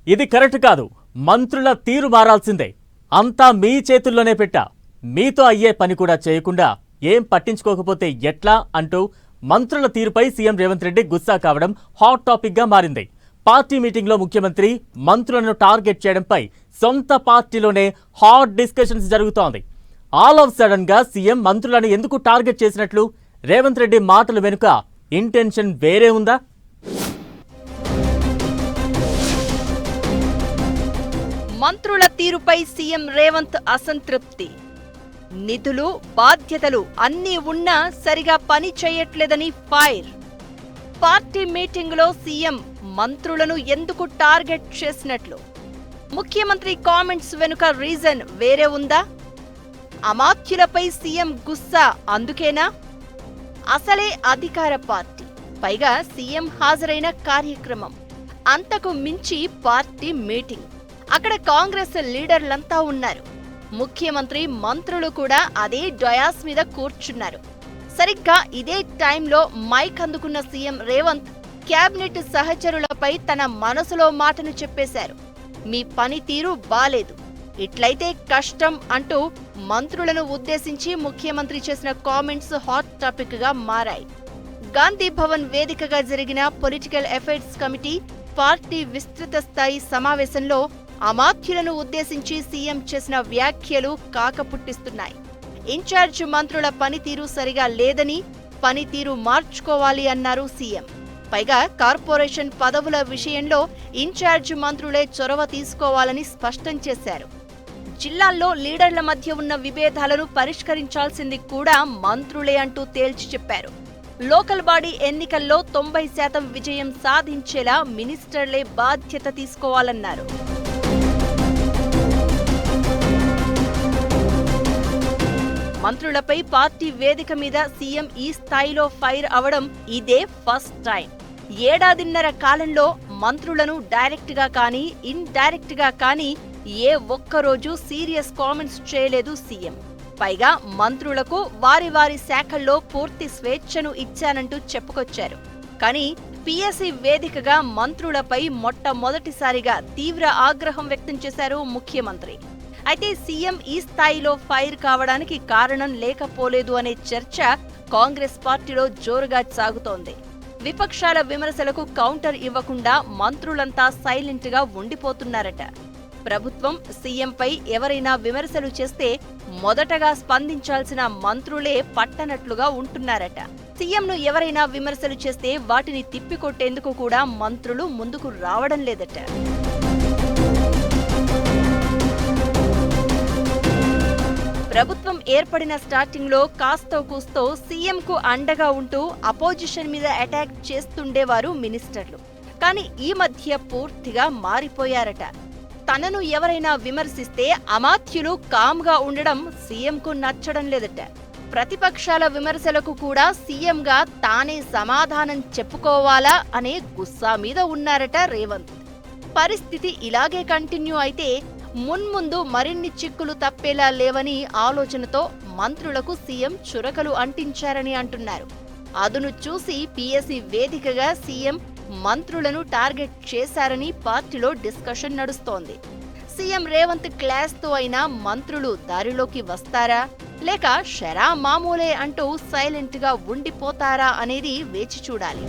ఇది కరెక్ట్ కాదు. మంత్రుల తీరు మారాల్సిందే. అంతా మీ చేతుల్లోనే పెట్టా. మీతో అయ్యే పని కూడా చేయకుండా ఏం పట్టించుకోకపోతే ఎట్లా అంటూ మంత్రుల తీరుపై సీఎం రేవంత్ రెడ్డి గుస్సా కావడం హాట్ టాపిక్ గా మారింది. పార్టీ మీటింగ్లో ముఖ్యమంత్రి మంత్రులను టార్గెట్ చేయడంపై సొంత పార్టీలోనే హాట్ డిస్కషన్స్ జరుగుతోంది. ఆల్ ఆఫ్ సడన్ గా సీఎం మంత్రులను ఎందుకు టార్గెట్ చేసినట్లు? రేవంత్ రెడ్డి మాటలు వెనుక ఇంటెన్షన్ వేరే ఉందా? మంత్రుల తీరుపై సీఎం రేవంత్ అసంతృప్తి. నిధులు, బాధ్యతలు అన్నీ ఉన్నా సరిగా పని చేయట్లేదని ఫైర్. పార్టీ మీటింగులో సీఎం మంత్రులను ఎందుకు టార్గెట్ చేసినట్లు? ముఖ్యమంత్రి కామెంట్స్ వెనుక రీజన్ వేరే ఉందా? అమాత్యులపై సీఎం గుస్సా అందుకేనా? అసలే అధికార పార్టీ, పైగా సీఎం హాజరైన కార్యక్రమం, అంతకు మించి పార్టీ మీటింగ్. అక్కడ కాంగ్రెస్ లీడర్లంతా ఉన్నారు. ముఖ్యమంత్రి, మంత్రులు కూడా అదే డయాస్ మీద కూర్చున్నారు. సరిగ్గా ఇదే టైంలో మైక్ అందుకున్న సీఎం రేవంత్ క్యాబినెట్ సహచరులపై తన మనసులో మాటను చెప్పేశారు. మీ పనితీరు బాలేదు, ఇట్లయితే కష్టం అంటూ మంత్రులను ఉద్దేశించి ముఖ్యమంత్రి చేసిన కామెంట్స్ హాట్ టాపిక్ గా మారాయి. గాంధీ భవన్ వేదికగా జరిగిన పొలిటికల్ అఫైర్స్ కమిటీ పార్టీ విస్తృత స్థాయి సమావేశంలో అమాత్యులను ఉద్దేశించి సీఎం చేసిన వ్యాఖ్యలు కాకపుట్టిస్తున్నాయి. ఇన్ఛార్జ్ మంత్రుల పనితీరు సరిగా లేదని, పనితీరు మార్చుకోవాలి అన్నారు సీఎం. పైగా కార్పొరేషన్ పదవుల విషయంలో ఇన్ఛార్జ్ మంత్రులే చొరవ తీసుకోవాలని స్పష్టం చేశారు. జిల్లాల్లో లీడర్ల మధ్య ఉన్న విభేదాలను పరిష్కరించాల్సింది కూడా మంత్రులే అంటూ తేల్చి చెప్పారు. లోకల్ బాడీ ఎన్నికల్లో 90% విజయం సాధించేలా మినిస్టర్లే బాధ్యత తీసుకోవాలన్నారు. మంత్రులపై పార్టీ వేదిక మీద సీఎం ఈ స్థాయిలో ఫైర్ అవడం ఇదే ఫస్ట్ టైం. ఏడాదిన్నర కాలంలో మంత్రులను డైరెక్ట్ గా కానీ, ఇన్ డైరెక్ట్ గా కానీ ఏ ఒక్కరోజు సీరియస్ కామెంట్స్ చేయలేదు సీఎం. పైగా మంత్రులకు వారి వారి శాఖల్లో పూర్తి స్వేచ్ఛను ఇచ్చానంటూ చెప్పుకొచ్చారు. కానీ పీఎస్సీ వేదికగా మంత్రులపై మొట్టమొదటిసారిగా తీవ్ర ఆగ్రహం వ్యక్తం చేశారు ముఖ్యమంత్రి. అయితే సీఎం ఈ స్థాయిలో ఫైర్ కావడానికి కారణం లేకపోలేదు అనే చర్చ కాంగ్రెస్ పార్టీలో జోరుగా సాగుతోంది. విపక్షాల విమర్శలకు కౌంటర్ ఇవ్వకుండా మంత్రులంతా సైలెంట్ గా ఉండిపోతున్నారట. ప్రభుత్వం, సీఎంపై ఎవరైనా విమర్శలు చేస్తే మొదటగా స్పందించాల్సిన మంత్రులే పట్టనట్లుగా ఉంటున్నారట. సీఎంను ఎవరైనా విమర్శలు చేస్తే వాటిని తిప్పికొట్టేందుకు కూడా మంత్రులు ముందుకు రావడం లేదట. ప్రభుత్వం ఏర్పడిన స్టార్టింగ్ లో కాస్తో కూస్తో సీఎంకు అండగా ఉంటూ అపోజిషన్ మీద అటాక్ చేస్తుండేవారు మినిస్టర్లు. కానీ ఈ మధ్య పూర్తిగా మారిపోయారట. తనను ఎవరైనా విమర్శిస్తే అమాత్యులు కామ్గా ఉండడం సీఎంకు నచ్చడం లేదట. ప్రతిపక్షాల విమర్శలకు కూడా సీఎంగా తానే సమాధానం చెప్పుకోవాలా అనే గుస్సా మీద ఉన్నారట రేవంత్. పరిస్థితి ఇలాగే కంటిన్యూ అయితే మున్ముందు మరిన్ని చిక్కులు తప్పేలా లేవని ఆలోచనతో మంత్రులకు సీఎం చురకలు అంటించారని అంటున్నారు. అదును చూసి పీఎస్సీ వేదికగా సీఎం మంత్రులను టార్గెట్ చేశారని పార్టీలో డిస్కషన్ నడుస్తోంది. సీఎం రేవంత్ క్లాస్తో అయినా మంత్రులు దారిలోకి వస్తారా, లేక షరా మామూలే అంటూ సైలెంట్ గా ఉండిపోతారా అనేది వేచి చూడాలి.